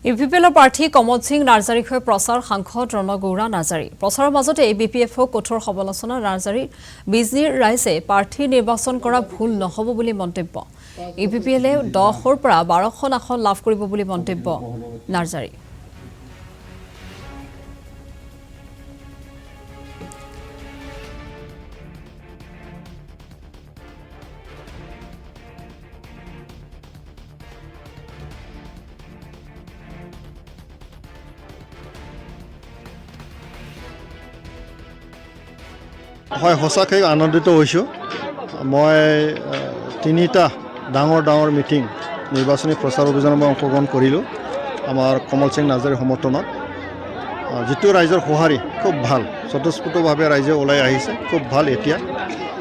ইউপিপিএলৰ প্ৰাৰ্থী কমল সিং নাৰ্জাৰীৰ হৈ প্ৰচাৰ সাংসদ ৰণগৌৰা নাৰ্জাৰী প্ৰচাৰৰ মাজতে বিপিএফক কঠোৰ সমালোচনা নাৰ্জাৰীৰ বিজনীৰ ৰাইজে প্ৰাৰ্থী নিৰ্বাচন কৰা ভুল নহব বুলি মন্তব্য ইউপিপিএলে 10ৰ পৰা 12খন আসন লাভ কৰিব বুলি মন্তব্য নাৰ্জাৰী হয় সঁচাকৈ আনন্দিত হৈছোঁ মই তিনিটা ডাঙৰ মিটিং নিৰ্বাচনী প্ৰচাৰ অভিযানত মই অংশগ্ৰহণ কৰিলোঁ আমাৰ কমল সিং নাৰ্জাৰীৰ সমৰ্থনত যিটো ৰাইজৰ সঁহাৰি খুব ভাল স্বতঃস্ফূৰ্তভাৱে ৰাইজে ওলাই আহিছে খুব ভাল এতিয়া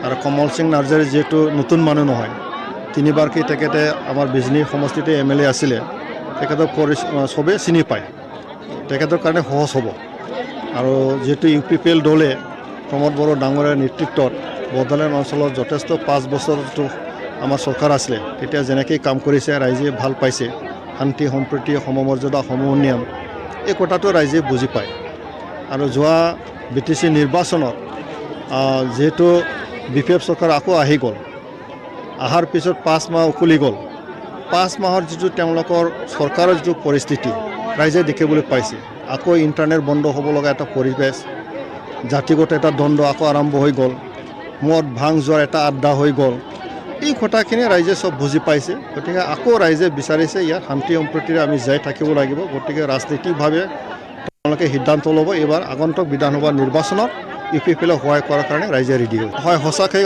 আৰু কমল সিং নাৰ্জাৰী যিহেতু নতুন মানুহ নহয় তিনিবাৰকৈ তেখেতে আমাৰ বিজনী সমষ্টিতে MLA আছিলে তেখেতক চবেই চিনি পায় তেখেতৰ কাৰণে সহজ হ'ব আৰু যিহেতু UPPL দলে প্ৰমোদ বড়ো ডাঙৰীয়াৰ নেতৃত্বত বড়োলেণ্ড অঞ্চলত যথেষ্ট 5 বছৰটো আমাৰ চৰকাৰ আছিলে তেতিয়া যেনেকৈ কাম কৰিছে ৰাইজে ভাল পাইছে শান্তি সম্প্ৰীতি সমমৰ্যাদা সমউন্নয়ন এই কথাটো ৰাইজে বুজি পায় আৰু যোৱা BTC নিৰ্বাচনত যেহেতু BPF চৰকাৰ আকৌ আহি গ'ল আহাৰ পিছত 5 মাহ উকলি গ'ল 5 মাহৰ যিটো তেওঁলোকৰ চৰকাৰৰ যিটো পৰিস্থিতি ৰাইজে দেখিবলৈ পাইছে আকৌ ইণ্টাৰনেট বন্ধ হ'ব লগা এটা পৰিৱেশ জাতিগত এটা দ্বন্দ্ব আকৌ আৰম্ভ হৈ গ'ল মদ ভাং যোৱাৰ এটা আড্ডা হৈ গ'ল এই কথাখিনি ৰাইজে সব বুজি পাইছে গতিকে আকৌ ৰাইজে বিচাৰিছে ইয়াত শান্তি সম্প্ৰীতিৰে আমি যাই থাকিব লাগিব গতিকে ৰাজনৈতিকভাৱে তেওঁলোকে সিদ্ধান্ত ল'ব এইবাৰ আগন্তুক বিধানসভা নিৰ্বাচনত UPPL সহায় কৰাৰ কাৰণে ৰাইজে ৰেডি হয় সঁচাকৈ